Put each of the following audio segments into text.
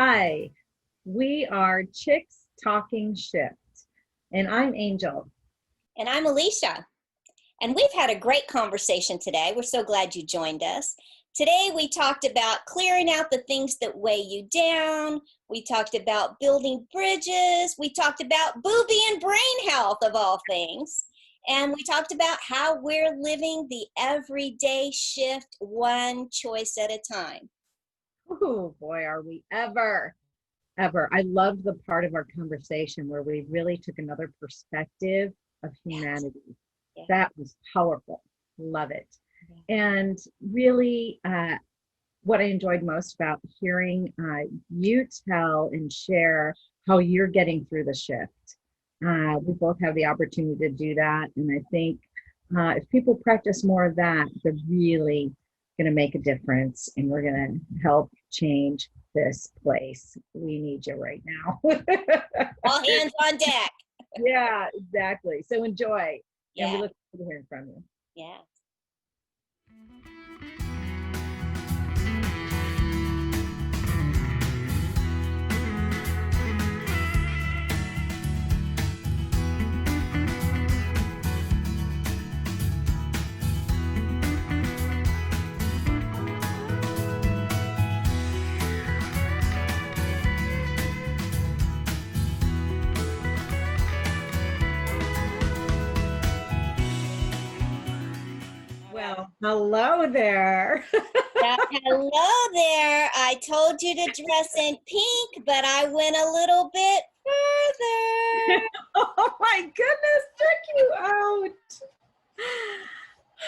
Hi, we are Chicks Talking Shift, and I'm Angel. And I'm Alecia. And we've had a great conversation today. We're so glad you joined us. Today we talked about clearing out the things that weigh you down. We talked about building bridges. We talked about booby and brain health, of all things. And we talked about how we're living the everyday shift one choice at a time. Oh boy, are we ever. I loved the part of our conversation where we really took another perspective of humanity. Yes. That was powerful. Love it. And really, what I enjoyed most about hearing you tell and share how you're getting through the shift. We both have the opportunity to do that. And I think if people practice more of that, they're really going to make a difference, and we're going to help change this place. We need you right now. All hands on deck. Yeah, exactly. So enjoy. Yeah. And we look forward to hearing from you. Yeah. Well, hello there. Hello there. I told you to dress in pink, but I went a little bit further. Oh my goodness, check you out.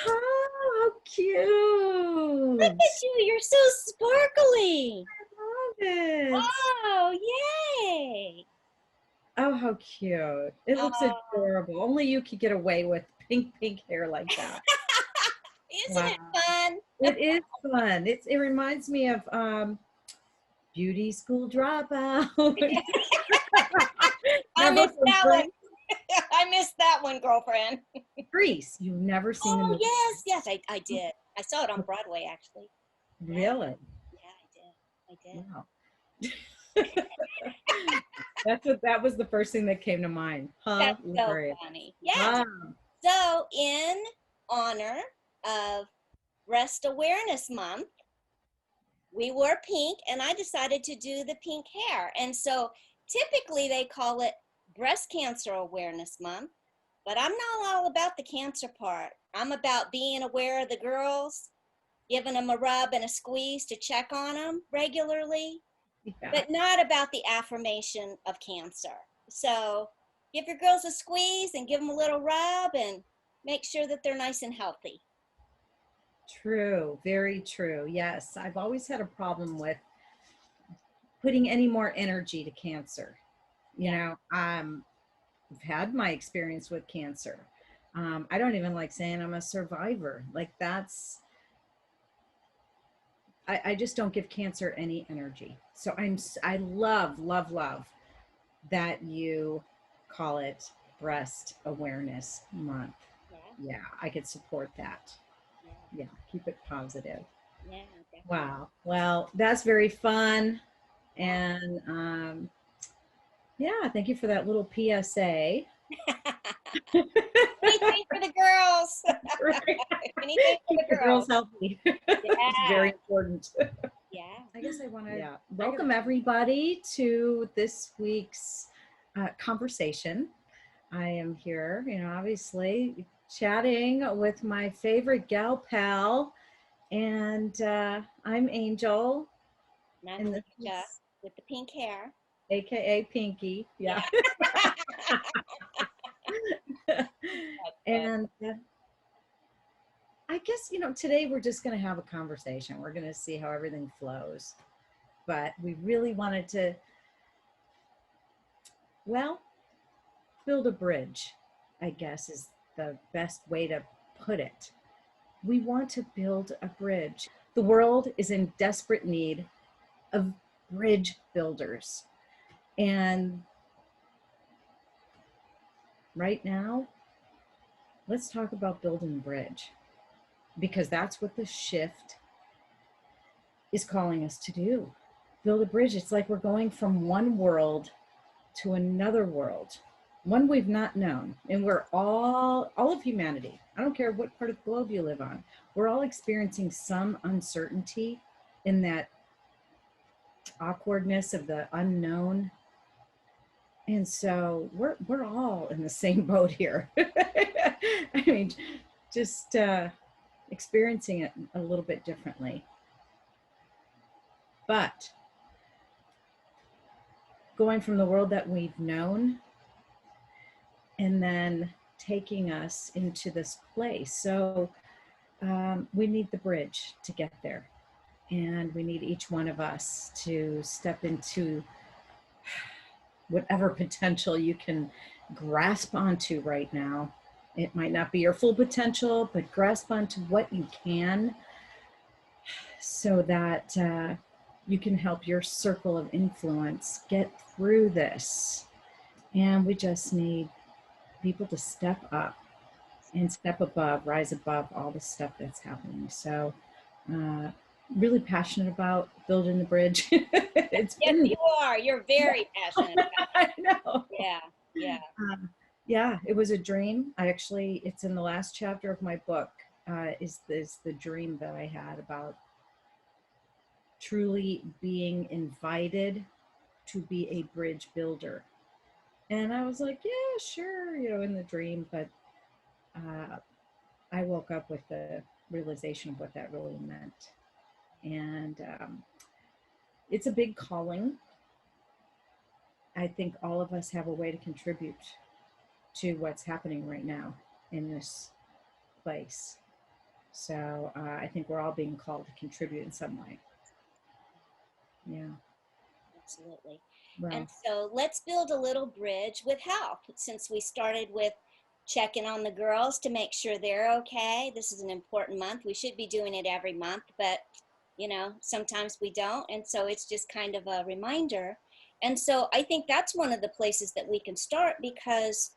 Oh, how cute. Look at you. You're so sparkly. I love it. Oh, yay. Oh, how cute. It looks adorable. Only you could get away with pink hair like that. Isn't it fun? It is fun. It reminds me of Beauty School Dropout. I missed that one. I missed that one, girlfriend. Grease. You've never seen the movie? Yes, I did. I saw it on Broadway, actually. Really? Yeah, I did. Wow. That was the first thing that came to mind. That's so funny. Yeah. Wow. So in honor of Breast Awareness Month, we wore pink, and I decided to do the pink hair. And so typically they call it Breast Cancer Awareness Month, but I'm not all about the cancer part. I'm about being aware of the girls, giving them a rub and a squeeze to check on them regularly, but not about the affirmation of cancer. So give your girls a squeeze and give them a little rub and make sure that they're nice and healthy. True, very true. Yes, I've always had a problem with putting any more energy to cancer. You know, I've had my experience with cancer. I don't even like saying I'm a survivor. Like I just don't give cancer any energy. So I love that you call it Breast Awareness Month. Yeah, I could support that. Yeah, keep it positive. Yeah, definitely. Wow. Well, that's very fun. And yeah, thank you for that little PSA. Anything for the girls. Anything for the girls. Healthy. It's very important. Yeah. I guess I want to welcome everybody to this week's conversation. I am here, obviously chatting with my favorite gal pal, and I'm Angel. And I'm Alecia with the pink hair. AKA Pinky. Yeah. And I guess, today we're just going to have a conversation. We're going to see how everything flows. But we really wanted to, build a bridge, I guess is the best way to put it. We want to build a bridge. The world is in desperate need of bridge builders. And right now, let's talk about building a bridge, because that's what the shift is calling us to do. build a bridge. It's like we're going from one world to another world, one we've not known. And we're all of humanity, I don't care what part of the globe you live on, we're all experiencing some uncertainty in that awkwardness of the unknown. And so we're all in the same boat here. I mean, just experiencing it a little bit differently. But going from the world that we've known and then taking us into this place. So we need the bridge to get there. And we need each one of us to step into whatever potential you can grasp onto right now. It might not be your full potential, but grasp onto what you can so that you can help your circle of influence get through this. And we just need people to step up and step above, rise above all the stuff that's happening. So really passionate about building the bridge. Yes, you are. You're very passionate about it. I know. Yeah. Yeah, it was a dream. It's in the last chapter of my book, is the dream that I had about truly being invited to be a bridge builder. And I was like, yeah, sure, in the dream. But I woke up with the realization of what that really meant. And it's a big calling. I think all of us have a way to contribute to what's happening right now in this place. So I think we're all being called to contribute in some way. Yeah. Absolutely. Well, and so let's build a little bridge with help, since we started with checking on the girls to make sure they're okay. This is an important month. We should be doing it every month, but sometimes we don't. And so it's just kind of a reminder. And so I think that's one of the places that we can start, because,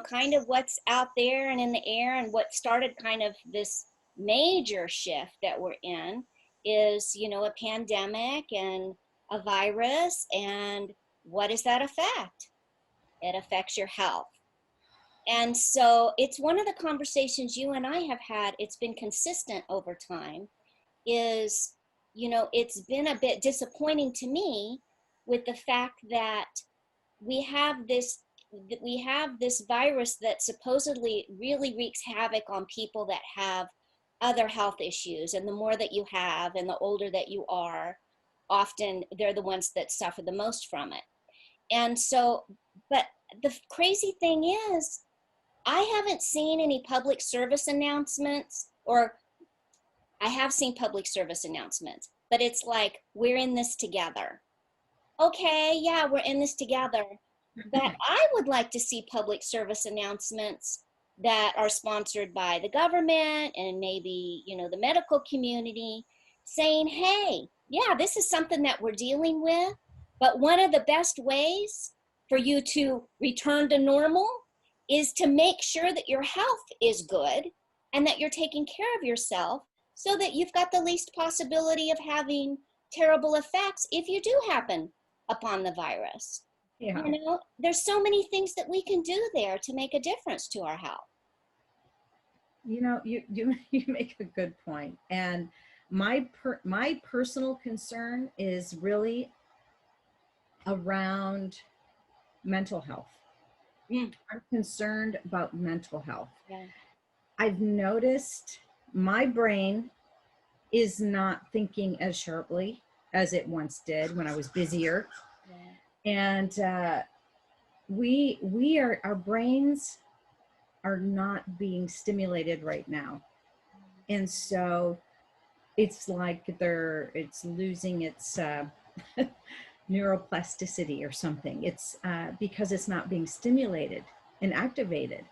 kind of what's out there and in the air, and what started kind of this major shift that we're in is, a pandemic and a virus. And what does that affect? It affects your health. And so it's one of the conversations you and I have had. It's been consistent over time. Is, it's been a bit disappointing to me with the fact that we have this virus that supposedly really wreaks havoc on people that have other health issues. And the more that you have and the older that you are, often they're the ones that suffer the most from it. And so, but the crazy thing is, I haven't seen any public service announcements, or I have seen public service announcements, but it's like, we're in this together. Okay, yeah, we're in this together. But I would like to see public service announcements that are sponsored by the government and maybe, the medical community, saying, hey, yeah, this is something that we're dealing with, but one of the best ways for you to return to normal is to make sure that your health is good and that you're taking care of yourself, so that you've got the least possibility of having terrible effects if you do happen upon the virus. yeah. There's so many things that we can do there to make a difference to our health. You make a good point. And my personal concern is really around mental health. I'm concerned about mental health. Yeah. I've noticed my brain is not thinking as sharply as it once did when I was busier. Yeah. And our brains are not being stimulated right now. And so it's like it's losing its neuroplasticity or something. It's because it's not being stimulated and activated.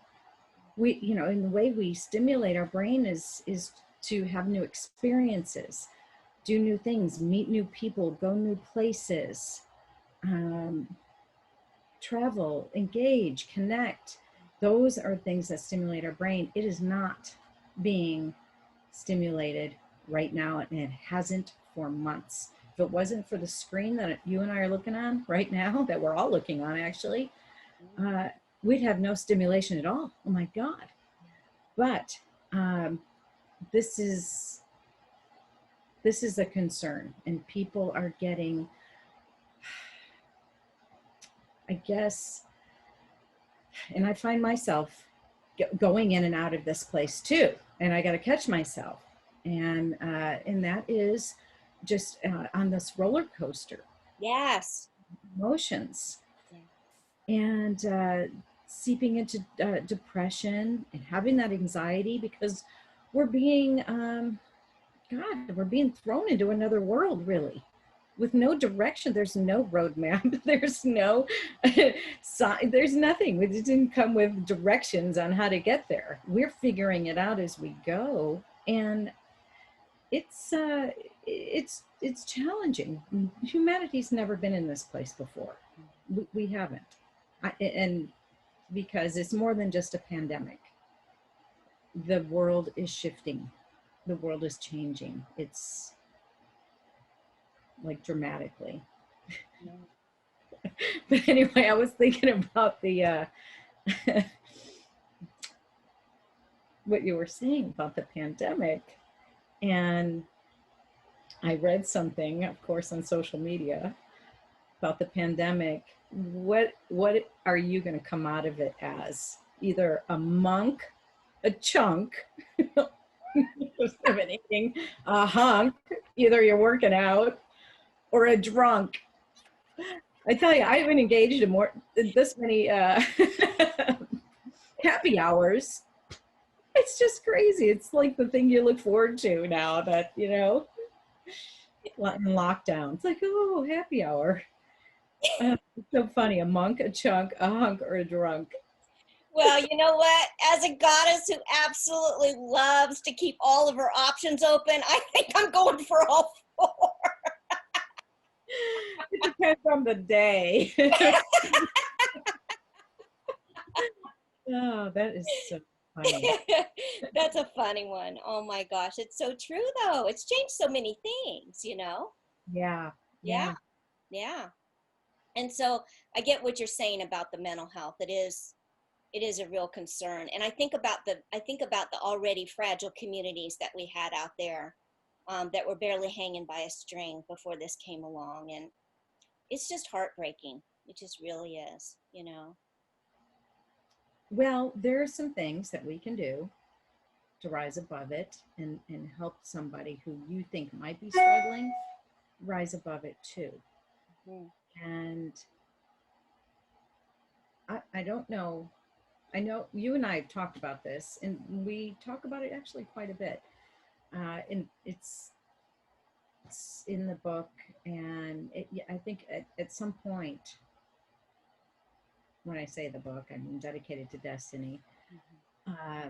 In the way we stimulate our brain is to have new experiences, do new things, meet new people, go new places, travel, engage, connect. Those are things that stimulate our brain. It is not being stimulated right now, and it hasn't for months. if it wasn't for the screen that you and I are looking on right now, that we're all looking on actually, we'd have no stimulation at all. Oh my God. But this is a concern, and people are getting, I guess, and I find myself going in and out of this place too, and I got to catch myself, and that is just on this roller coaster. Yes. Emotions. And seeping into depression and having that anxiety because we're being, we're being thrown into another world, really, with no direction. There's no roadmap. There's no there's nothing. It didn't come with directions on how to get there. We're figuring it out as we go, and it's challenging. Humanity's never been in this place before. We haven't. And because it's more than just a pandemic. The world is shifting. The world is changing. It's like dramatically. But anyway, I was thinking about the what you were saying about the pandemic, and I read something, of course, on social media about the pandemic. What are you going to come out of it as? Either a monk, a chunk, anything, a hunk, either you're working out, or a drunk. I tell you, I haven't engaged in this many happy hours. It's just crazy. It's like the thing you look forward to now that, you know, in lockdown. It's like, oh, happy hour. It's so funny. A monk, a chunk, a hunk, or a drunk. Well, you know what? As a goddess who absolutely loves to keep all of her options open, I think I'm going for all four. It depends on the day. Oh, that is so funny. That's a funny one. Oh my gosh. It's so true though. It's changed so many things, you know? Yeah. Yeah. Yeah. And so I get what you're saying about the mental health. It is a real concern. And I think about the already fragile communities that we had out there that were barely hanging by a string before this came along. And it's just heartbreaking. It just really is, you know? Well, there are some things that we can do to rise above it and help somebody who you think might be struggling rise above it too. Mm-hmm. And I don't know. I know you and I have talked about this, and we talk about it actually quite a bit. And it's in the book, and I think at some point, when I say the book, I mean Dedicated to Destiny. Mm-hmm.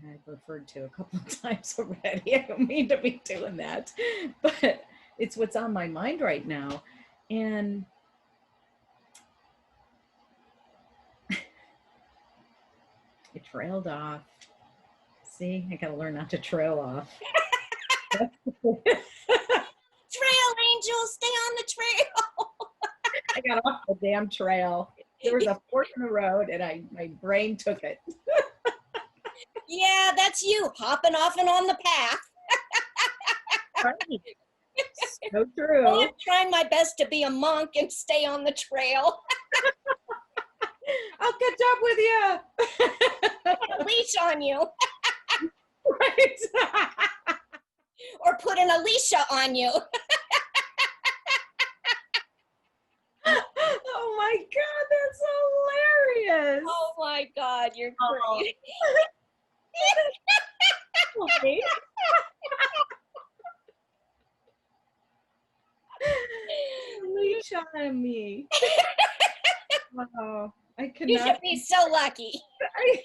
I've referred to a couple of times already. I don't mean to be doing that, but it's what's on my mind right now. And it trailed off. See, I gotta learn not to trail off. Trail angels, stay on the trail. I got off the damn trail. There was a fork in the road, and my brain took it. Yeah, that's you hopping off and on the path. Right. So true. I'm trying my best to be a monk and stay on the trail. I'll catch up with you. Put a leash on you. Right. Or put an Alecia on you. Oh my God, that's hilarious. Oh my God, you're great. Leash on me. Wow, I could You not. should be so lucky.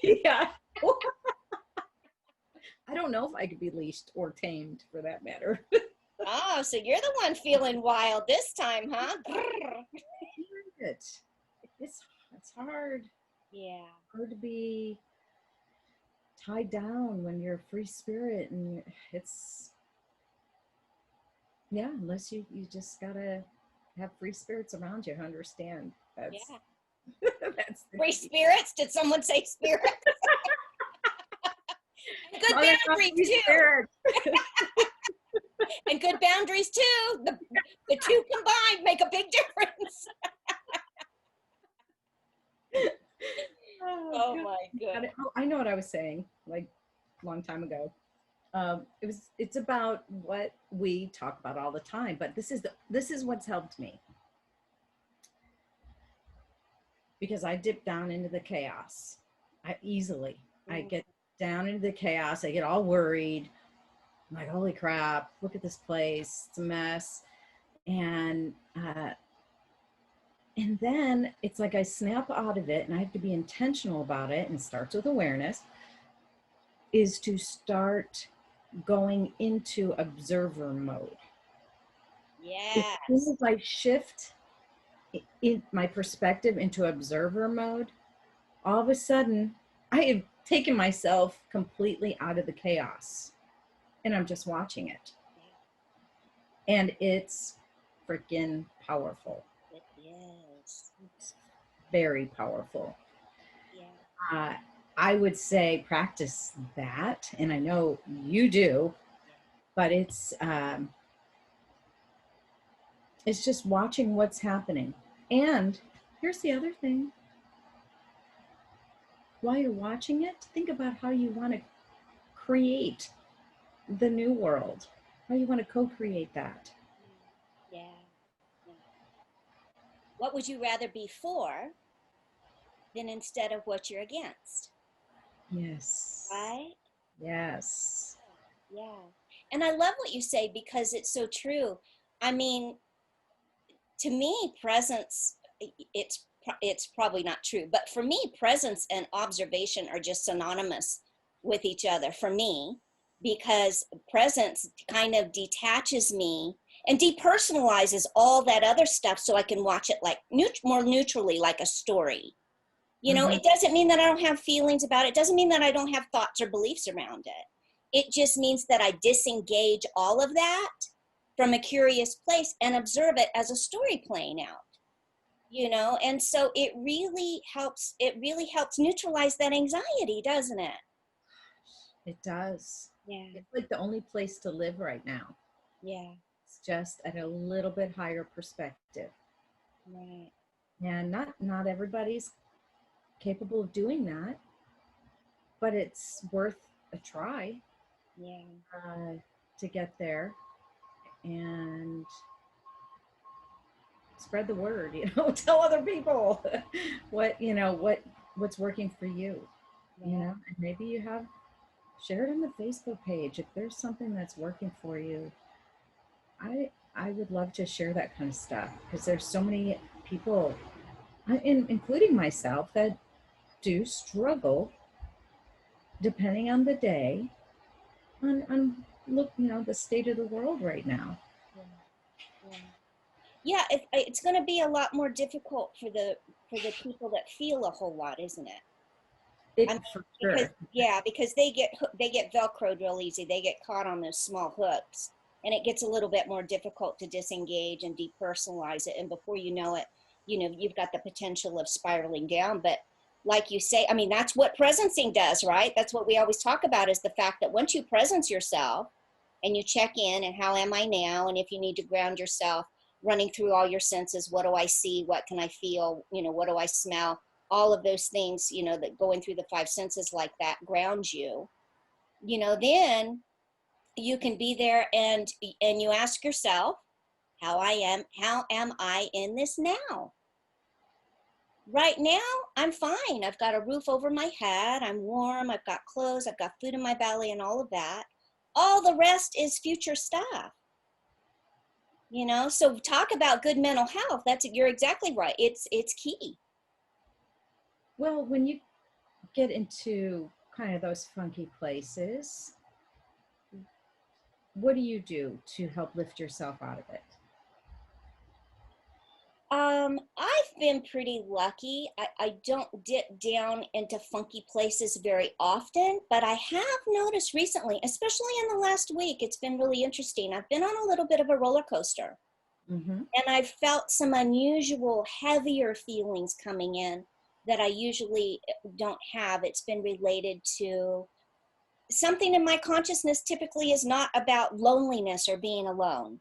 Yeah. I don't know if I could be leashed or tamed, for that matter. Oh, so you're the one feeling wild this time, huh? It's hard. Yeah. Hard to be tied down when you're a free spirit, and Yeah, unless you just gotta have free spirits around you who understand. That's Yeah. that's the Free key. spirits? Did someone say spirit? And good Talking about boundaries free too. spirits. And good boundaries too. The two combined make a big difference. Oh God. my goodness. Oh, I know what I was saying, like a long time ago. It's about what we talk about all the time, but this is what's helped me, because I dip down into the chaos. I get down into the chaos. I get all worried. I'm like, holy crap, look at this place. It's a mess. And then it's like I snap out of it, and I have to be intentional about it, and it starts with awareness, is to start going into observer mode. Yes. As soon as I shift in my perspective into observer mode, all of a sudden I have taken myself completely out of the chaos, and I'm just watching it. And it's freaking powerful. It is. It's very powerful. Yeah. I would say practice that, and I know you do, but it's just watching what's happening. And here's the other thing. While you're watching it, think about how you want to create the new world, how you want to co-create that. Yeah. Yeah. What would you rather be for than instead of what you're against? Yes. Right? Yes. Yeah. And I love what you say, because it's so true. I mean, to me, presence, it's probably not true, but for me, presence and observation are just synonymous with each other for me, because presence kind of detaches me and depersonalizes all that other stuff, so I can watch it like more neutrally, like a story. You know, it doesn't mean that I don't have feelings about it. It doesn't mean that I don't have thoughts or beliefs around it. It just means that I disengage all of that from a curious place and observe it as a story playing out. You know, and so it really helps neutralize that anxiety, doesn't it? It does. Yeah. It's like the only place to live right now. Yeah. It's just at a little bit higher perspective. Right. And not everybody's capable of doing that, but it's worth a try. Yeah. To get there and spread the word, tell other people what's working for you. Yeah. And maybe you have, share it on the Facebook page if there's something that's working for you. I would love to share that kind of stuff, because there's so many people, including myself, that do struggle, depending on the day, on look, the state of the world right now. Yeah. Yeah, it's going to be a lot more difficult for the people that feel a whole lot, isn't it? For Because sure. because they get velcroed real easy. They get caught on those small hooks, and it gets a little bit more difficult to disengage and depersonalize it. And before you know it, you've got the potential of spiraling down. But like you say, I mean, that's what presencing does, right? That's what we always talk about, is the fact that once you presence yourself and you check in, and how am I now? And if you need to ground yourself, running through all your senses, what do I see? What can I feel? What do I smell? All of those things, that going through the five senses like that grounds you, then you can be there, and you ask yourself, how am I in this now? Right now, I'm fine. I've got a roof over my head. I'm warm. I've got clothes. I've got food in my belly and all of that. All the rest is future stuff. So talk about good mental health. You're exactly right. It's key. Well, when you get into kind of those funky places, what do you do to help lift yourself out of it? I've been pretty lucky. I don't dip down into funky places very often, but I have noticed recently, especially in the last week, it's been really interesting. I've been on a little bit of a roller coaster, and I've felt some unusual, heavier feelings coming in that I usually don't have. It's been related to something in my consciousness. Typically is not about loneliness or being alone.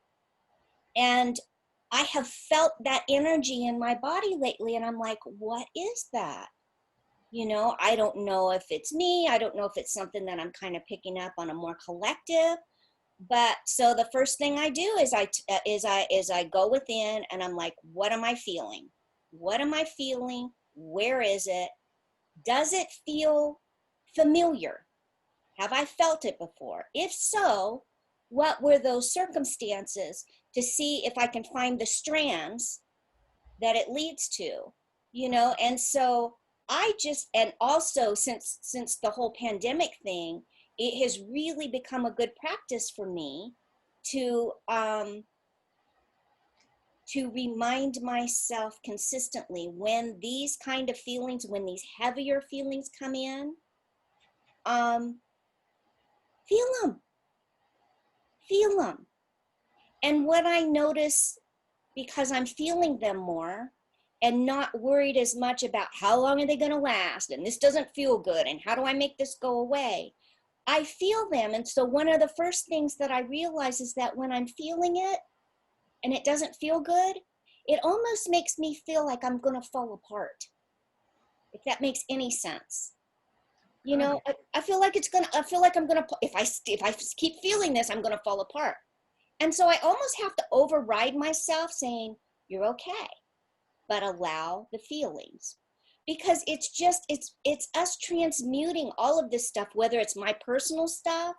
And I have felt that energy in my body lately, and I'm like, what is that? You know, I don't know if it's me. I don't know if it's something that I'm kind of picking up on a more collective. But so the first thing I do is I go within, and I'm like, what am I feeling? What am I feeling? Where is it? Does it feel familiar? Have I felt it before? If so, what were those circumstances, to see if I can find the strands that it leads to, you know? And so and also since the whole pandemic thing, it has really become a good practice for me to remind myself consistently when these kind of feelings, when these heavier feelings come in, feel them, feel them. And what I notice, because I'm feeling them more and not worried as much about how long are they going to last, and this doesn't feel good, and how do I make this go away, I feel them. And so one of the first things that I realize is that when I'm feeling it and it doesn't feel good, it almost makes me feel like I'm going to fall apart, if that makes any sense. You know, I feel like I'm going to, if I keep feeling this, I'm going to fall apart. And so I almost have to override myself saying, you're okay, but allow the feelings. Because it's us transmuting all of this stuff, whether it's my personal stuff,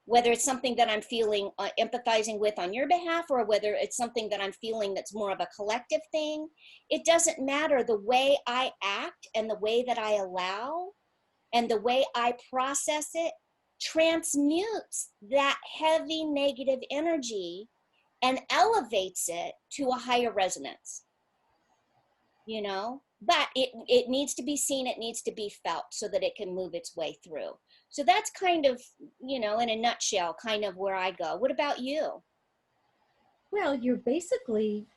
whether it's something that I'm feeling, empathizing with on your behalf, or whether it's something that I'm feeling that's more of a collective thing. It doesn't matter. The way I act and the way that I allow and the way I process it transmutes that heavy negative energy and elevates it to a higher resonance, you know? But it needs to be seen, it needs to be felt so that it can move its way through. So that's kind of, you know, in a nutshell, kind of where I go. What about you? Well, you're basically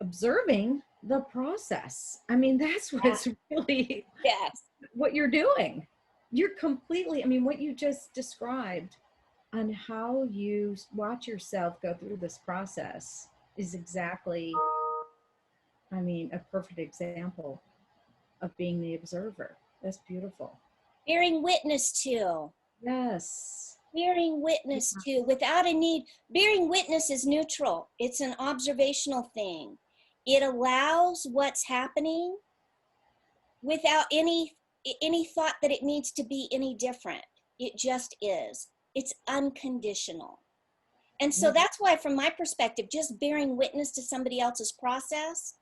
observing the process. I mean, that's what's really Yes. what you're doing. You're completely, I mean, what you just described on how you watch yourself go through this process is exactly, I mean, a perfect example of being the observer. That's beautiful. Bearing witness to. Yes. Bearing witness to without a need. Bearing witness is neutral. It's an observational thing. It allows what's happening without any thought that it needs to be any different. It just is. It's unconditional. And so that's why, from my perspective, just bearing witness to somebody else's process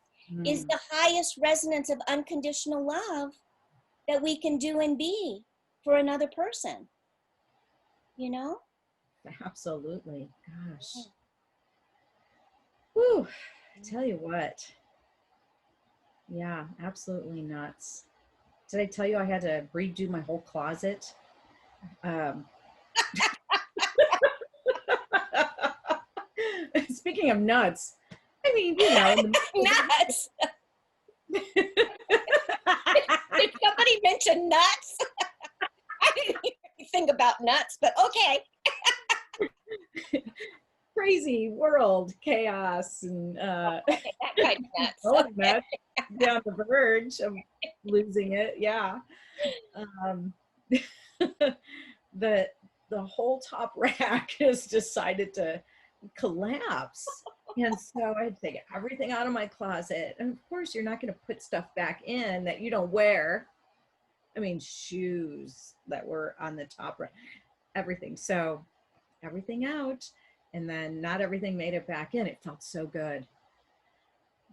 is the highest resonance of unconditional love that we can do and be for another person. You know? Absolutely. Gosh. Whew. I tell you what. Yeah, absolutely nuts. Did I tell you I had to redo my whole closet? Speaking of nuts, I mean, you know. Nuts! Did somebody mention nuts? I didn't even think about nuts, but okay. Crazy world, chaos, and Okay, that kind of nuts. Okay. on the verge of losing it. Yeah. The whole top rack has decided to collapse. And so I had to take everything out of my closet. And of course, you're not going to put stuff back in that you don't wear. I mean, shoes that were on the top rack, everything. So everything out. And then not everything made it back in. It felt so good.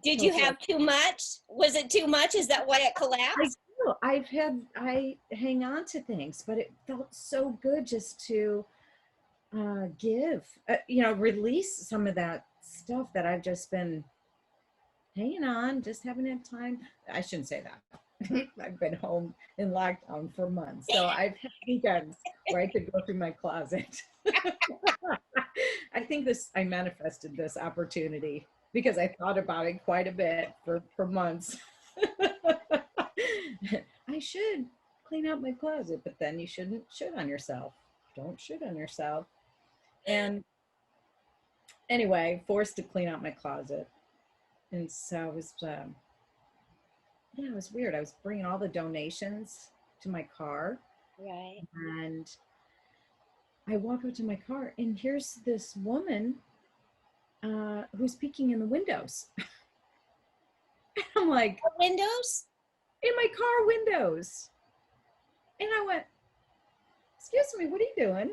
Did you have too much? Was it too much? Is that why it collapsed? I hang on to things, but it felt so good just to give, you know, release some of that stuff that I've just been hanging on, just haven't had time. I shouldn't say that. I've been home in lockdown for months. So I've had weekends where I could go through my closet. I think I manifested this opportunity because I thought about it quite a bit for months. I should clean out my closet, but then you shouldn't should on yourself. Don't should on yourself. And anyway, forced to clean out my closet. And so it was, yeah, it was weird. I was bringing all the donations to my car. Right. And I walk up to my car, and here's this woman who's peeking in the windows. I'm like, Windows? in my car windows. And I went, excuse me, what are you doing?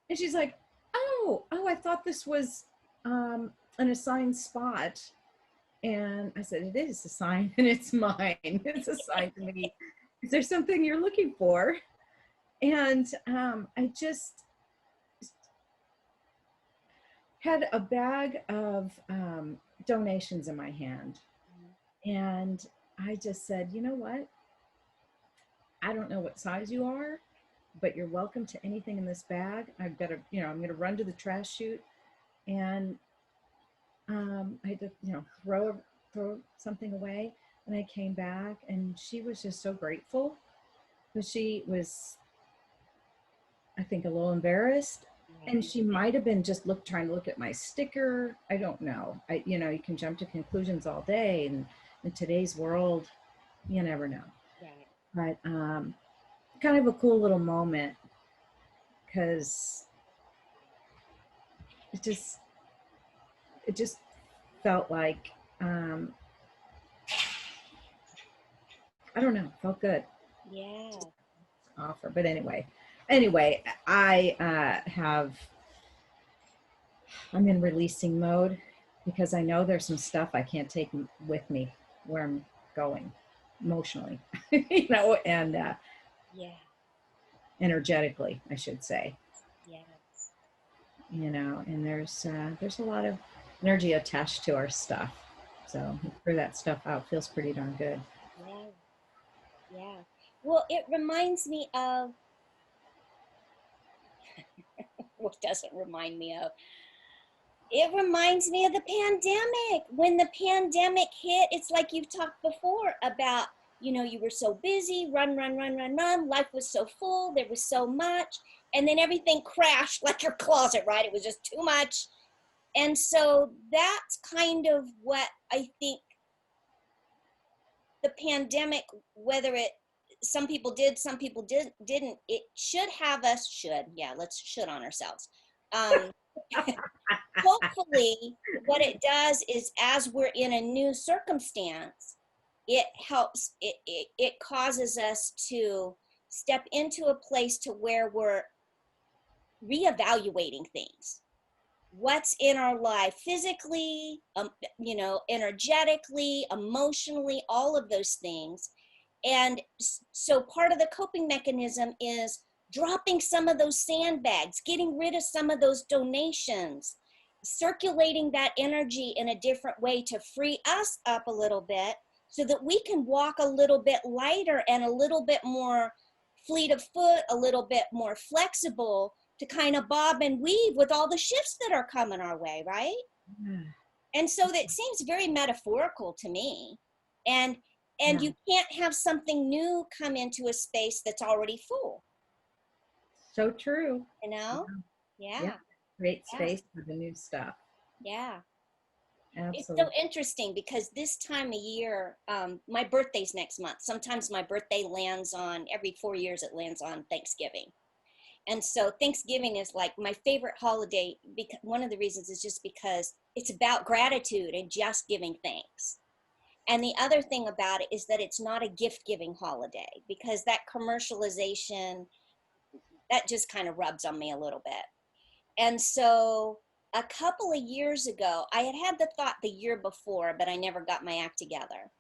And she's like, oh, I thought this was an assigned spot. And I said, it is a sign, and it's mine. It's assigned to me. Is there something you're looking for? And I just had a bag of donations in my hand. And I just said, you know what? I don't know what size you are, but you're welcome to anything in this bag. I've got to, I'm going to run to the trash chute, and I had to, throw something away. And I came back, and she was just so grateful, but she was, I think, a little embarrassed. And she might have been just trying to look at my sticker. I don't know. You can jump to conclusions all day, and in today's world, you never know. Right. But kind of a cool little moment, because it just felt like, I don't know, felt good. Yeah. Offer. But anyway, I'm in releasing mode, because I know there's some stuff I can't take with me where I'm going emotionally, and Yeah. energetically, I should say. Yes. And there's a lot of energy attached to our stuff. So clear that stuff out feels pretty darn good. Yeah. Yeah. Well, it reminds me of what doesn't remind me of? It reminds me of the pandemic. When the pandemic hit, it's like you've talked before about, you were so busy, run. Life was so full. There was so much. And then everything crashed like your closet, right? It was just too much. And so that's kind of what I think the pandemic, some people did, some people didn't, it should have us, let's should on ourselves. Hopefully what it does is, as we're in a new circumstance, it helps, it causes us to step into a place to where we're reevaluating things. What's in our life physically, energetically, emotionally, all of those things. And so part of the coping mechanism is dropping some of those sandbags, getting rid of some of those donations, circulating that energy in a different way to free us up a little bit, so that we can walk a little bit lighter and a little bit more fleet of foot, a little bit more flexible, to kind of bob and weave with all the shifts that are coming our way, right? And so that seems very metaphorical to me. And you can't have something new come into a space that's already full. So true. Yeah. Create space for the new stuff. Yeah. Absolutely. It's so interesting, because this time of year, my birthday's next month. Sometimes my birthday lands on, every 4 years it lands on Thanksgiving. And so Thanksgiving is like my favorite holiday, because one of the reasons is just because it's about gratitude and just giving thanks. And the other thing about it is that it's not a gift-giving holiday, because that commercialization, that just kind of rubs on me a little bit. And so a couple of years ago, I had the thought the year before, but I never got my act together.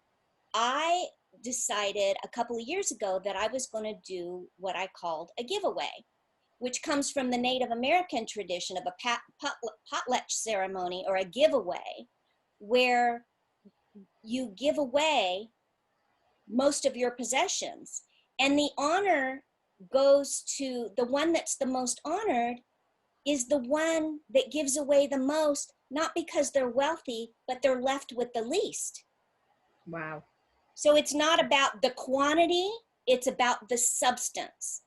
I decided a couple of years ago that I was going to do what I called a giveaway, which comes from the Native American tradition of a potlatch ceremony, or a giveaway, where you give away most of your possessions. And the honor goes to the one that's the most honored, is the one that gives away the most, not because they're wealthy, but they're left with the least. Wow. So it's not about the quantity, it's about the substance.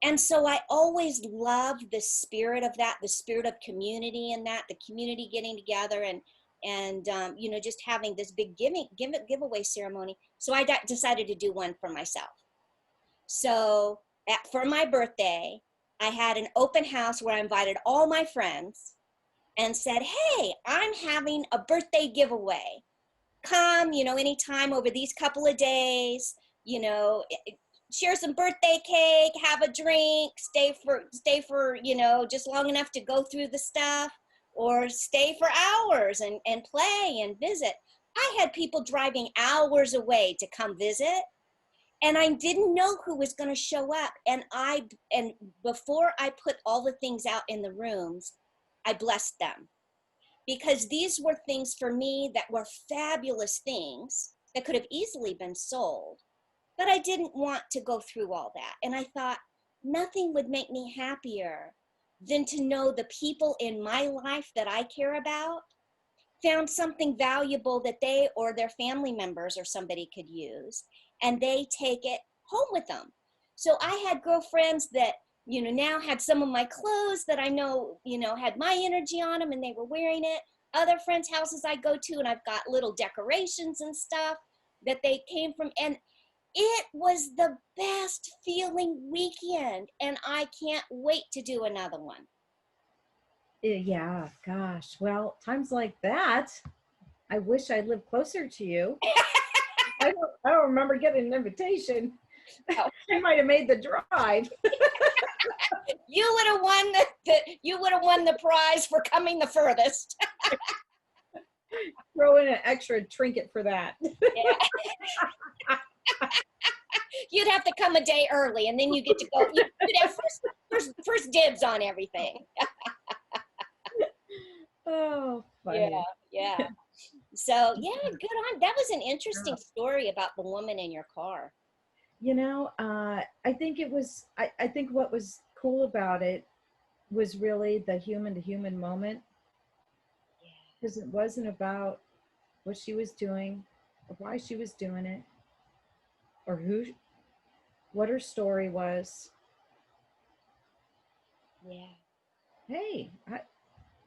And so I always love the spirit of that, the spirit of community and that, the community getting together and you know, just having this big giveaway ceremony. So I decided to do one for myself. So for my birthday, I had an open house where I invited all my friends and said, hey, I'm having a birthday giveaway. Come, you know, anytime over these couple of days, you know, share some birthday cake, have a drink, stay for, you know, just long enough to go through the stuff, or stay for hours and play and visit. I had people driving hours away to come visit, and I didn't know who was going to show up. And before I put all the things out in the rooms, I blessed them, because these were things for me that were fabulous things that could have easily been sold. But I didn't want to go through all that. And I thought nothing would make me happier than to know the people in my life that I care about found something valuable that they or their family members or somebody could use, and they take it home with them. So I had girlfriends that, you know, now had some of my clothes that I know, you know, had my energy on them and they were wearing it. Other friends' houses I go to and I've got little decorations and stuff that they came from. And it was the best feeling weekend, and I can't wait to do another one. Yeah, gosh. Well, times like that, I wish I lived closer to you. I don't remember getting an invitation. Oh. I might have made the drive. You would have won the prize for coming the furthest. Throw in an extra trinket for that. Yeah. You'd have to come a day early, and then you get to go. You'd have first dibs on everything. Oh, funny. Yeah. So yeah, good on. That was an interesting story about the woman in your car. You know, I think it was. I think what was cool about it was really the human to human moment, because it wasn't about what she was doing or why she was doing it or what her story was. Yeah. Hey,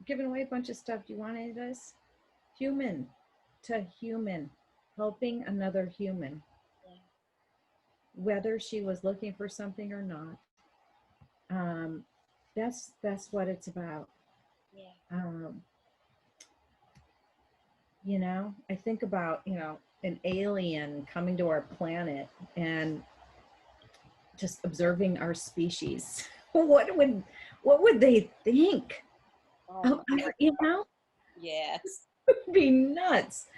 giving away a bunch of stuff. Do you want any of this? Human to human, helping another human, whether she was looking for something or not. That's what it's about. Yeah. You know, I think about, you know, an alien coming to our planet and just observing our species. What would they think? Oh, you know? Yes. It would be nuts.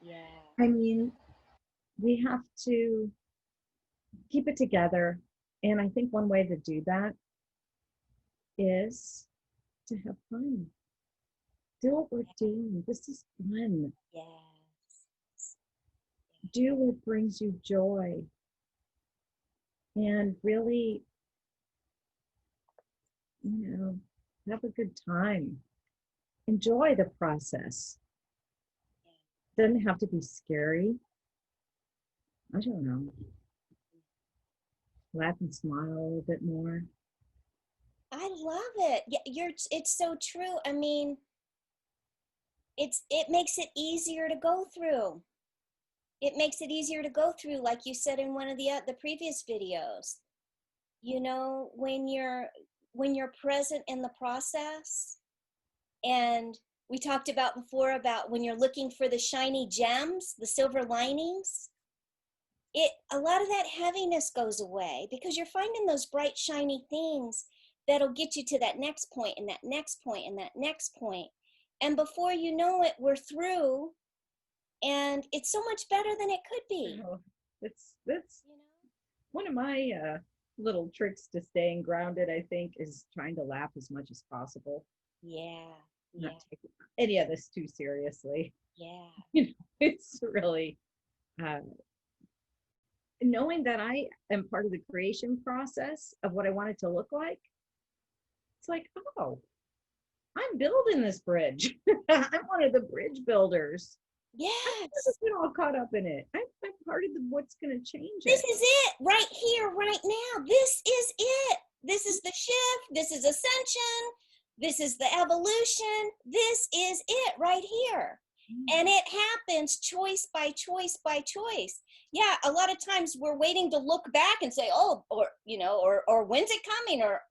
Yeah. I mean, we have to keep it together. And I think one way to do that is to have fun. Do what we're doing. This is fun. Yes. Do what brings you joy. And really, you know, have a good time. Enjoy the process. Doesn't have to be scary. I don't know. Laugh and smile a little bit more. I love it. Yeah, it's so true. I mean, it makes it easier to go through. It makes it easier to go through, like you said in one of the previous videos. You know, when you're present in the process, and we talked about before about when you're looking for the shiny gems, the silver linings, a lot of that heaviness goes away because you're finding those bright, shiny things that'll get you to that next point and that next point and that next point. And before you know it, we're through, and it's so much better than it could be. That's you know? One of my little tricks to staying grounded, I think, is trying to laugh as much as possible. Yeah. I'm not taking any of this too seriously. Yeah. It's really knowing that I am part of the creation process of what I want it to look like. It's like, oh, I'm building this bridge. I'm one of the bridge builders. Yes. I'm just get all caught up in it. I'm part of what's going to change it. This is it right here, right now. This is it. This is the shift. This is ascension. This is the evolution. This is it right here. And it happens choice by choice by choice. Yeah, a lot of times we're waiting to look back and say, oh, or, you know, or when's it coming? Or,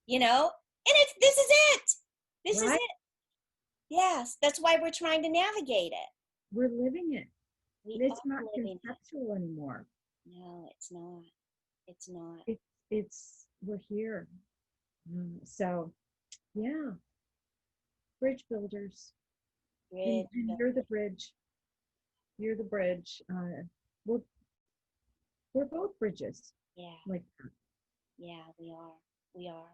you know, and this is it. This is it. Yes, that's why we're trying to navigate it. We're living it. It's not conceptual anymore. No, it's not. It's not. We're here. So, yeah. Bridge builders. And you're the bridge. You're the bridge. We're both bridges. Yeah. Like that. Yeah, we are. We are.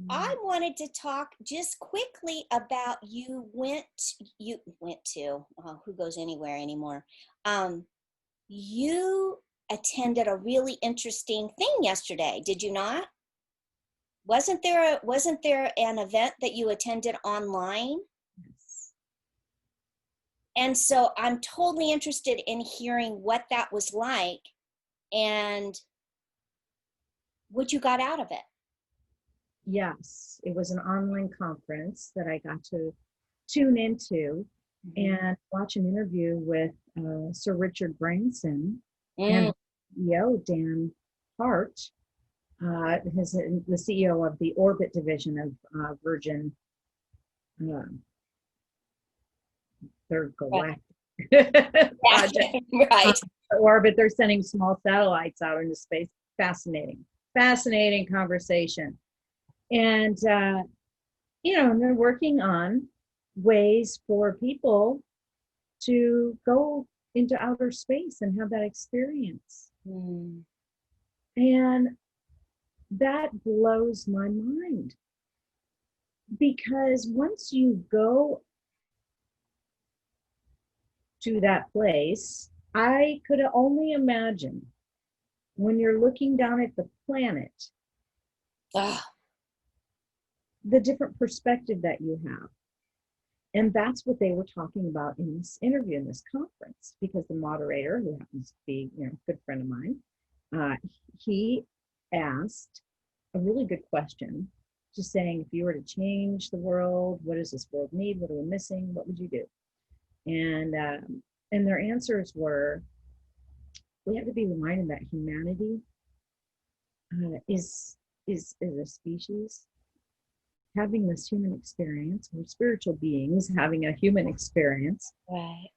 I wanted to talk just quickly about you went to, who goes anywhere anymore? You attended a really interesting thing yesterday, did you not? Wasn't there an event that you attended online? Yes. And so I'm totally interested in hearing what that was like and what you got out of it. Yes, it was an online conference that I got to tune into and watch an interview with Sir Richard Branson and CEO Dan Hart, the CEO of the Orbit division of Virgin. Their galactic project. Right. Orbit. They're sending small satellites out into space. Fascinating conversation. And, they're working on ways for people to go into outer space and have that experience. And that blows my mind. Because once you go to that place, I could only imagine when you're looking down at the planet, the different perspective that you have. And that's what they were talking about in this interview, in this conference, because the moderator, who happens to be a good friend of mine, he asked a really good question, just saying, if you were to change the world, what does this world need? What are we missing? What would you do? And their answers were, we have to be reminded that humanity is a species having this human experience. We're spiritual beings having a human experience. Right.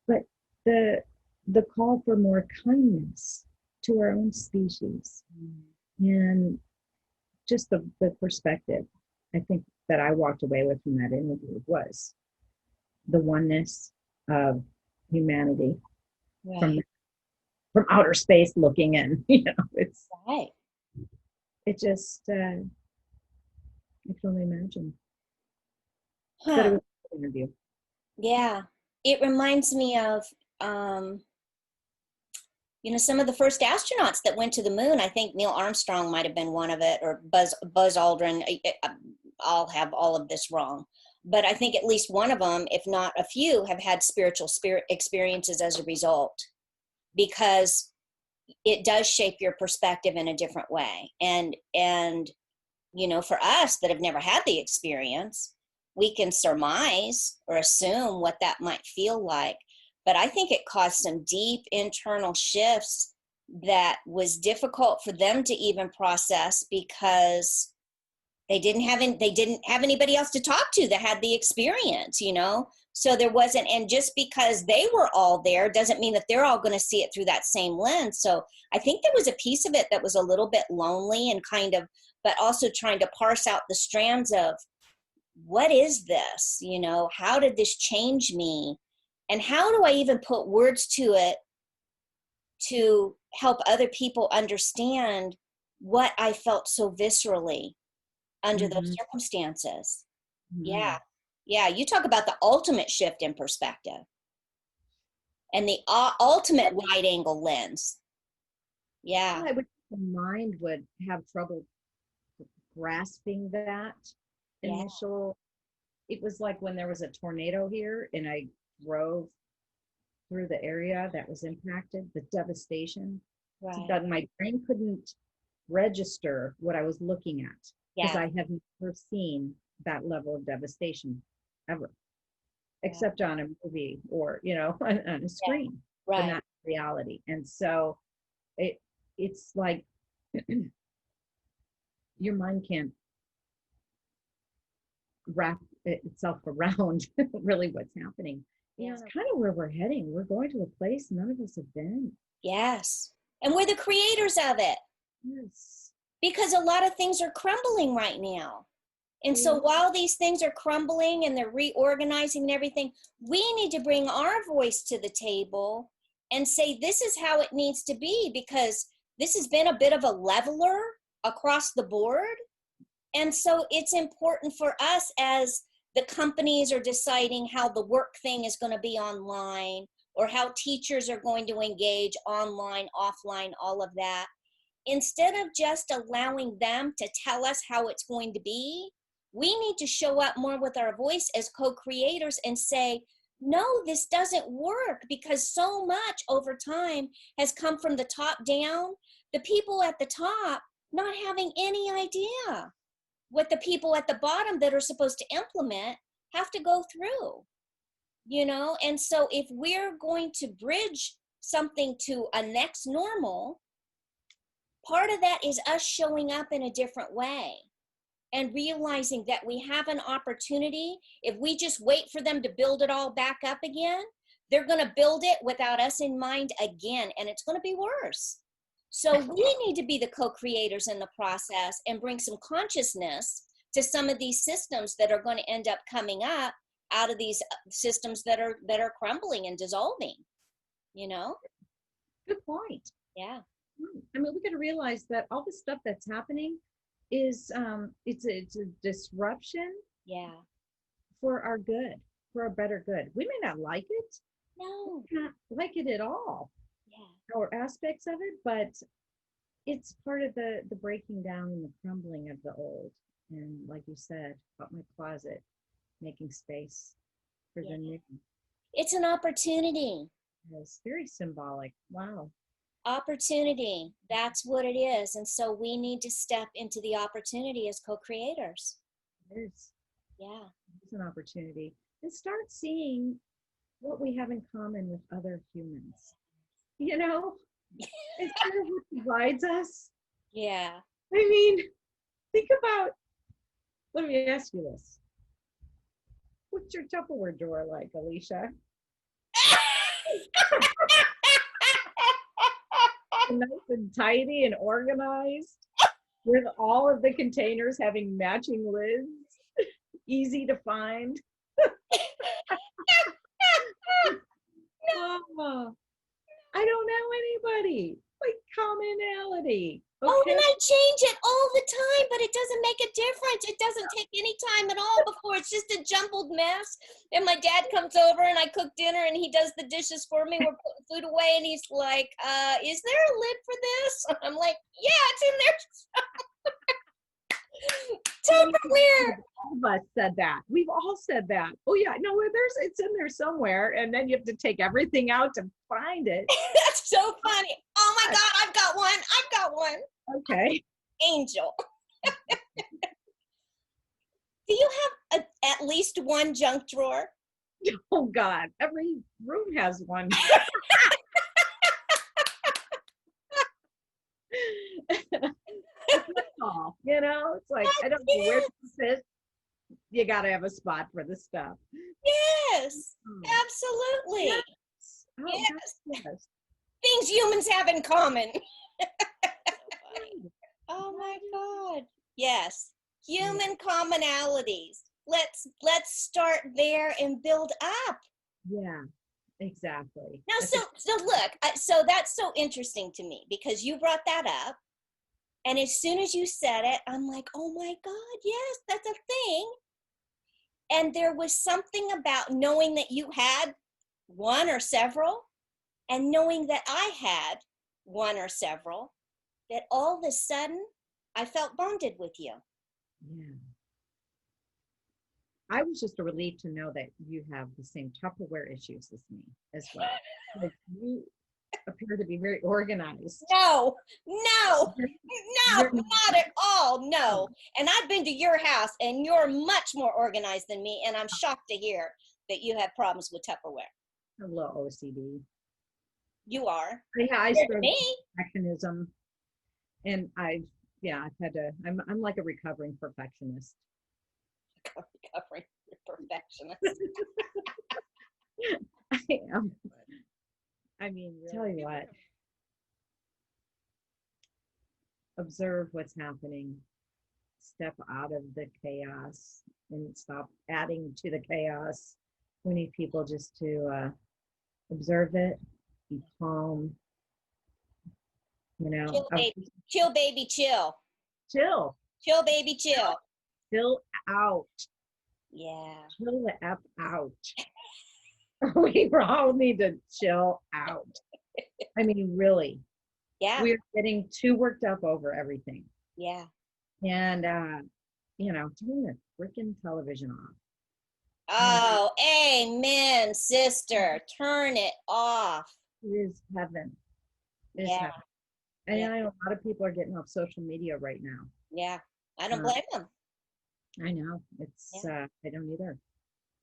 But the call for more kindness to our own species and just the perspective, I think, that I walked away with from that interview was the oneness of humanity from outer space looking in. It's right. It just, I can only imagine. But it was an interview. Yeah. It reminds me of, some of the first astronauts that went to the moon. I think Neil Armstrong might have been one of it, or Buzz Aldrin. I'll have all of this wrong. But I think at least one of them, if not a few, have had spiritual experiences as a result, because it does shape your perspective in a different way. And for us that have never had the experience, we can surmise or assume what that might feel like. But I think it caused some deep internal shifts that was difficult for them to even process, because they didn't have anybody else to talk to that had the experience, So there wasn't, and just because they were all there doesn't mean that they're all going to see it through that same lens. So I think there was a piece of it that was a little bit lonely and but also trying to parse out the strands of, what is this? How did this change me? And how do I even put words to it to help other people understand what I felt so viscerally? under those circumstances. Yeah. Yeah. You talk about the ultimate shift in perspective and the ultimate wide angle lens. Yeah. I would the mind would have trouble grasping that initial. It was like when there was a tornado here and I drove through the area that was impacted, the devastation. Right. That my brain couldn't register what I was looking at because I have never seen that level of devastation ever, except on a movie or, you know, on a screen, but not reality. And so it's like your mind can't wrap itself around really what's happening. Yeah, it's kind of where we're heading. We're going to a place none of us have been. Yes. And we're the creators of it. Yes. Because a lot of things are crumbling right now. And so while these things are crumbling and they're reorganizing and everything, we need to bring our voice to the table and say, this is how it needs to be, because this has been a bit of a leveler across the board. And so it's important for us, as the companies are deciding how the work thing is going to be online, or how teachers are going to engage online, offline, all of that. Instead of just allowing them to tell us how it's going to be, we need to show up more with our voice as co-creators and say, no, this doesn't work, because so much over time has come from the top down, the people at the top not having any idea what the people at the bottom that are supposed to implement have to go through, you know? And so if we're going to bridge something to a next normal, part of that is us showing up in a different way and realizing that we have an opportunity. If we just wait for them to build it all back up again, they're going to build it without us in mind again, and it's going to be worse. So we need to be the co-creators in the process and bring some consciousness to some of these systems that are going to end up coming up out of these systems that are crumbling and dissolving, you know? Good point. Yeah. I mean, we got to realize that all the stuff that's happening is it's a disruption. Yeah. For our good, for our better good. We may not like it. No. We may not like it at all. Yeah. Or aspects of it, but it's part of the breaking down and the crumbling of the old. And like you said, about my closet, making space for the new. It's an opportunity. It's very symbolic. Wow. Opportunity. That's what it is. And so we need to step into the opportunity as co-creators. It is. Yeah. It's an opportunity. And start seeing what we have in common with other humans. You know? Instead of what divides us. Yeah. I mean, think about, let me ask you this. What's your Tupperware drawer like, Alecia? Nice and tidy and organized, with all of the containers having matching lids, easy to find. Oh, I don't know anybody. Like commonality. Okay. Oh, and I change it all the time, but it doesn't make a difference. It doesn't take any time at all before it's just a jumbled mess. And my dad comes over and I cook dinner and he does the dishes for me. We're putting food away and he's like, is there a lid for this? I'm like, yeah, it's in there. Tupperware. All of us said that. We've all said that. Oh yeah, no, it's in there somewhere, and then you have to take everything out to find it. That's so funny. Oh my God, I've got one. Okay. Angel. Do you have at least one junk drawer? Oh God, every room has one. All, you know, it's like, I don't know where to sit. You got to have a spot for the stuff. Yes, absolutely. Yes. Oh, yes. Things humans have in common. Oh my God. Yes. Human commonalities. Let's start there and build up. Yeah, exactly. Now, so look, so that's so interesting to me, because you brought that up. And as soon as you said it, I'm like, oh my God, yes, that's a thing. And there was something about knowing that you had one or several, and knowing that I had one or several, that all of a sudden I felt bonded with you. Yeah. I was just a relief to know that you have the same Tupperware issues as me as well. Like, you appear to be very organized. No, You're not at all. No. And I've been to your house and you're much more organized than me. And I'm shocked to hear that you have problems with Tupperware. a little OCD. You are. Yeah, I Compared to struggle me. with perfectionism, and I've had to. I'm like a recovering perfectionist. Recovering perfectionist. I am. I mean, tell you what. Observe what's happening. Step out of the chaos and stop adding to the chaos. We need people just to observe it, be calm. You know, Chill, baby. Chill, baby, chill. Chill. Chill, baby, chill. Chill out. Yeah. Chill the F out. We all need to chill out. I mean, really. Yeah. We're getting too worked up over everything. Yeah. And, turn the freaking television off. Oh, amen, sister. Turn it off. It is heaven. It is Yeah. heaven. And I know a lot of people are getting off social media right now. Yeah. I don't blame them. I know. It's, I don't either.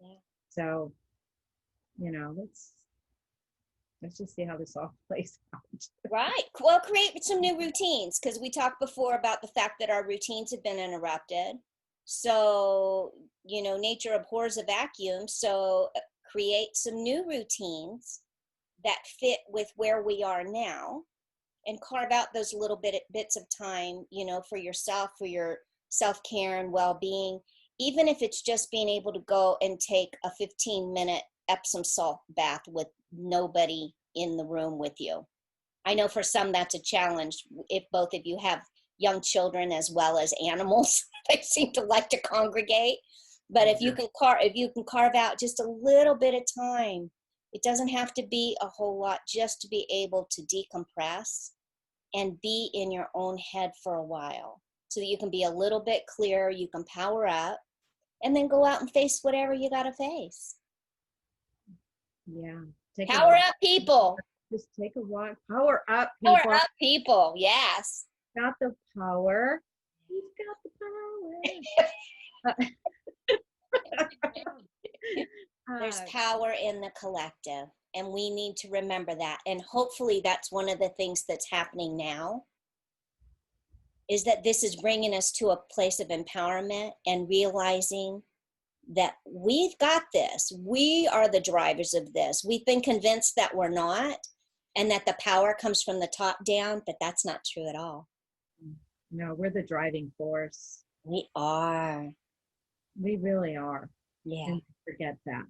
Yeah. So, let's just see how this all plays out. Right. Well, create some new routines, because we talked before about the fact that our routines have been interrupted. So, nature abhors a vacuum. So create some new routines that fit with where we are now, and carve out those little bits of time, for yourself, for your self-care and well-being, even if it's just being able to go and take a 15-minute Epsom salt bath with nobody in the room with you. I know for some that's a challenge if both of you have young children as well as animals. They seem to like to congregate. But if you can carve out just a little bit of time, it doesn't have to be a whole lot, just to be able to decompress and be in your own head for a while, so that you can be a little bit clearer, you can power up, and then go out and face whatever you got to face. Yeah. Power up, people. Just take a walk. Power up, people. Power up, people. Yes. Got the power. He's got the power. There's power in the collective, and we need to remember that. And hopefully that's one of the things that's happening now, is that this is bringing us to a place of empowerment and realizing that we've got this. We are the drivers of this. We've been convinced that we're not, and that the power comes from the top down, but that's not true at all. No, we're the driving force. We are. We really are. Yeah. And forget that.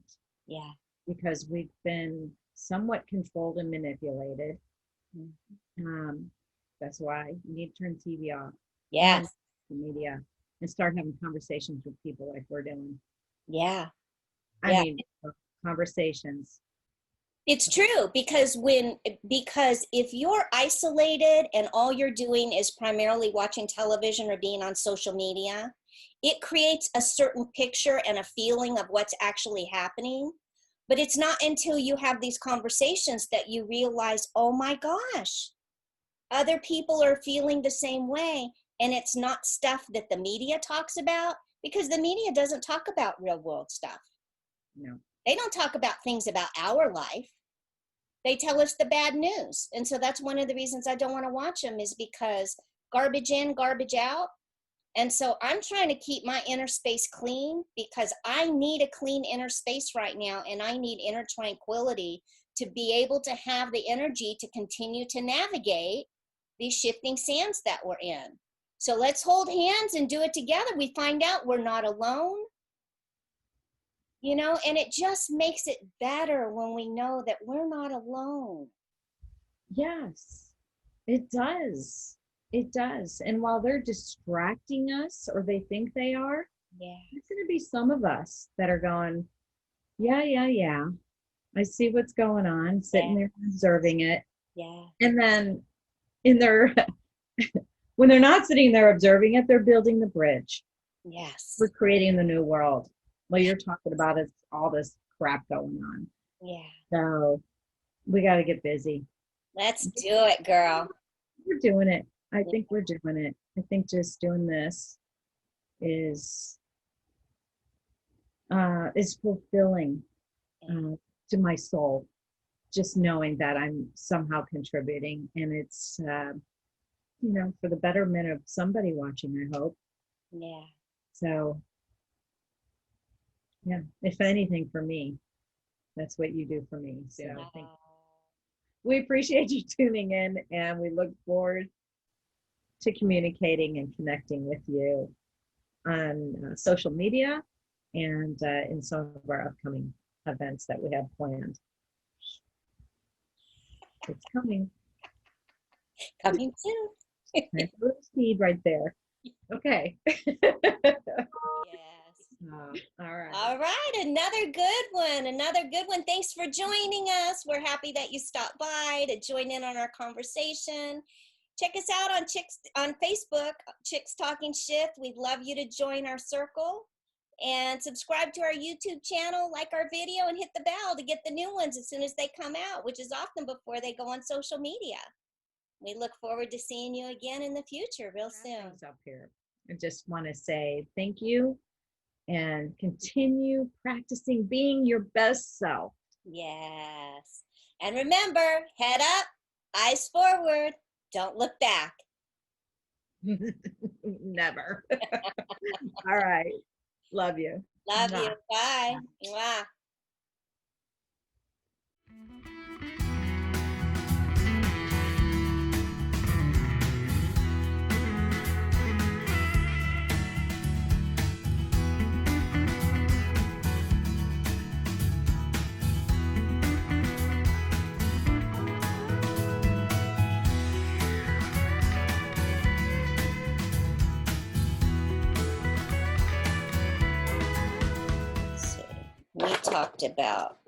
Yeah. Because we've been somewhat controlled and manipulated. Mm-hmm. That's why you need to turn TV off. Yes. The media, and start having conversations with people like we're doing. Yeah. I mean, conversations. It's true, because if you're isolated and all you're doing is primarily watching television or being on social media, it creates a certain picture and a feeling of what's actually happening. But it's not until you have these conversations that you realize, oh my gosh, other people are feeling the same way. And it's not stuff that the media talks about, because the media doesn't talk about real world stuff. No. They don't talk about things about our life. They tell us the bad news. And so that's one of the reasons I don't want to watch them, is because garbage in, garbage out. And so I'm trying to keep my inner space clean, because I need a clean inner space right now. And I need inner tranquility to be able to have the energy to continue to navigate these shifting sands that we're in. So let's hold hands and do it together. We find out we're not alone. And it just makes it better when we know that we're not alone. Yes, it does. It does. And while they're distracting us, or they think they are, Yeah. there's going to be some of us that are going, yeah, yeah, yeah. I see what's going on, sitting there observing it. Yeah. And then in their, when they're not sitting there observing it, they're building the bridge. Yes. We're creating the new world. What you're talking about is all this crap going on. Yeah. So we got to get busy. Let's do it, girl. We're doing it. I think we're doing it. I think just doing this is fulfilling to my soul. Just knowing that I'm somehow contributing, and it's for the betterment of somebody watching, I hope. Yeah. So yeah, if anything, for me, that's what you do for me. So I think we appreciate you tuning in, and we look forward to communicating and connecting with you on social media and in some of our upcoming events that we have planned. It's coming. Coming soon. There's a little speed right there. Okay. Yes. All right. All right. Another good one. Another good one. Thanks for joining us. We're happy that you stopped by to join in on our conversation. Check us out on Facebook, Chicks Talking Shift. We'd love you to join our circle. And subscribe to our YouTube channel, like our video, and hit the bell to get the new ones as soon as they come out, which is often before they go on social media. We look forward to seeing you again in the future real soon. Up here. I just want to say thank you and continue practicing being your best self. Yes. And remember, head up, eyes forward, don't look back. Never. All right. Love you. Love you. Bye. Mwah. We talked about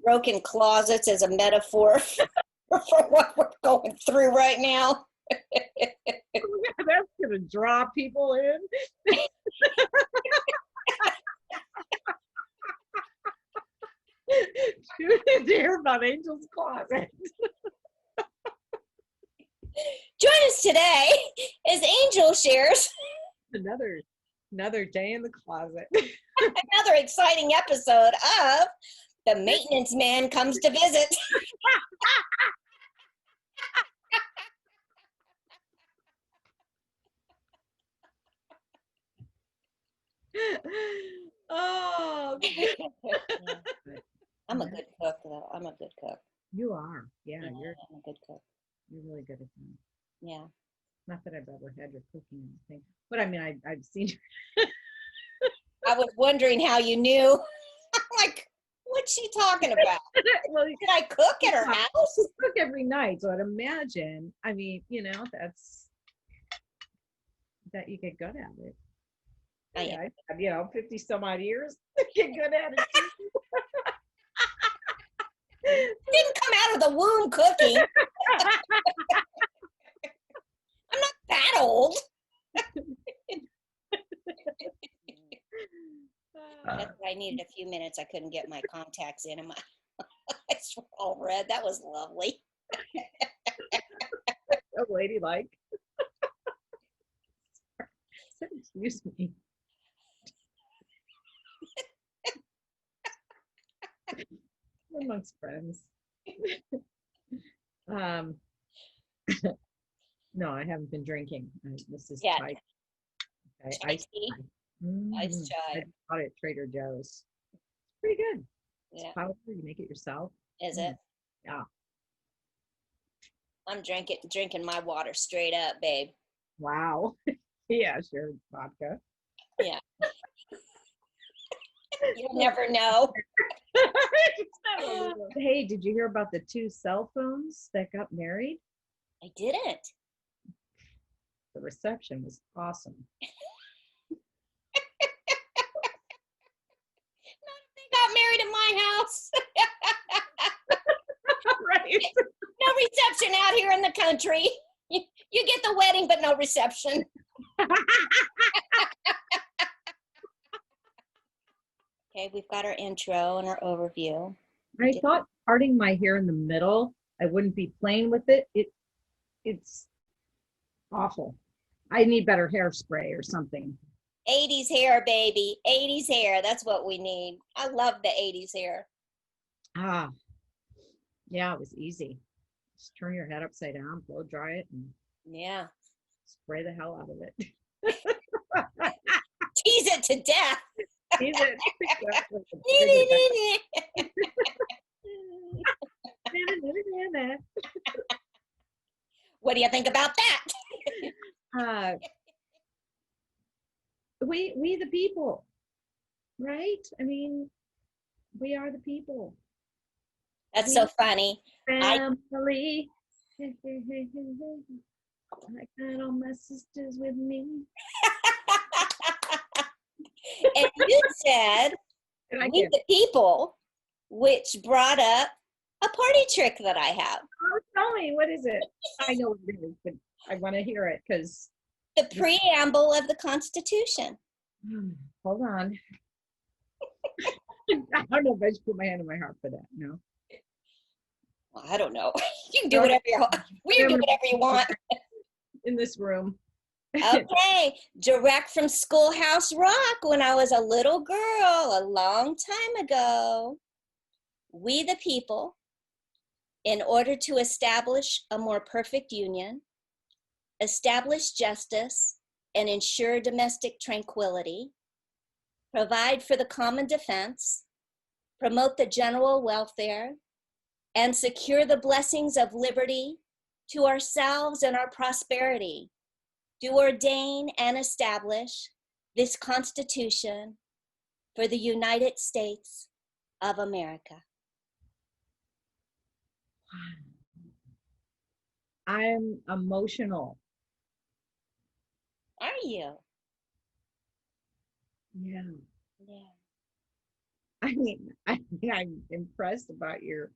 broken closets as a metaphor for what we're going through right now. That's gonna draw people in. To hear about Angel's Closet. Join us today as Angel shares another day in the closet. Another exciting episode of The Maintenance Man Comes to Visit. Oh, I'm a good cook, though. I'm a good cook. You are. Yeah, I'm a good cook. You're really good at that. Yeah. Not that I've ever had your cooking thing, but I mean, I've seen. I was wondering how you knew. I'm like, what's she talking about? Well, did I cook at her house? I cook every night, so I'd imagine. I mean, that's that you get good at it. I have, 50 some odd years. Get good at it. Didn't come out of the womb cooking. I'm not that old. That's why I needed a few minutes. I couldn't get my contacts in and my eyes were all red. That was lovely. So ladylike. Excuse me. Amongst friends. No, I haven't been drinking. This is chai. Okay. Iced tea. Iced chai. I bought it at Trader Joe's. It's pretty good. Yeah. It's powder. You make it yourself. Is it? Yeah. I'm drinking my water straight up, babe. Wow. Yeah, sure. Vodka. Yeah. You'll never know. Hey, did you hear about the 2 cell phones that got married? I didn't. The reception was awesome. They got married in my house. Right. No reception out here in the country. You get the wedding, but no reception. Okay, we've got our intro and our overview. I thought parting my hair in the middle, I wouldn't be playing with it. It's awful. I need better hairspray or something. 80s hair, baby. 80s hair. That's what we need. I love the 80s hair. Ah, yeah, it was easy. Just turn your head upside down, blow dry it, and Yeah. spray the hell out of it. Tease it to death. Tease it. What do you think about that? We the people, right? I mean, we are the people. That's so funny. Family. I got all my sisters with me. And you said, we the people, which brought up a party trick that I have. Oh, tell me, what is it? I know what it is, but I want to hear it because the preamble of the Constitution. Hold on. I don't know if I should put my hand on my heart for that. No. Well, I don't know. You can do whatever you want. We can do whatever you want. In this room. Okay, direct from Schoolhouse Rock when I was a little girl a long time ago. We the people, in order to establish a more perfect union, establish justice and ensure domestic tranquility, provide for the common defense, promote the general welfare, and secure the blessings of liberty to ourselves and our prosperity, do ordain and establish this Constitution for the United States of America. I'm emotional. Are you? Yeah. Yeah. I mean, I'm impressed about your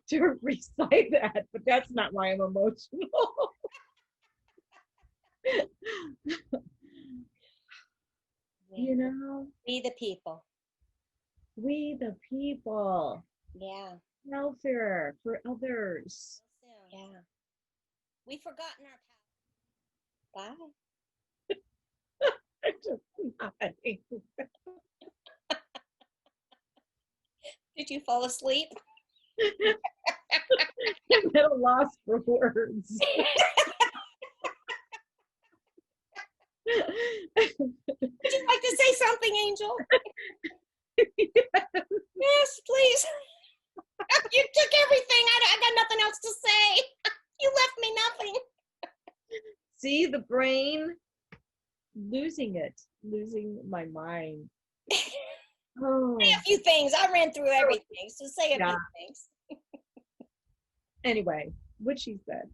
to recite that, but that's not why I'm emotional. You know, we the people. We the people. Yeah. Welfare for others. Yeah. We've forgotten our past. Bye. I'm just nodding. Did you fall asleep? I'm at a loss for words. Would you like to say something, Angel? Yes. Yes, please. You took everything. I got nothing else to say. You left me nothing. See the brain losing my mind. Oh. Say a few things. I ran through everything, so say a few things. Anyway, what she said.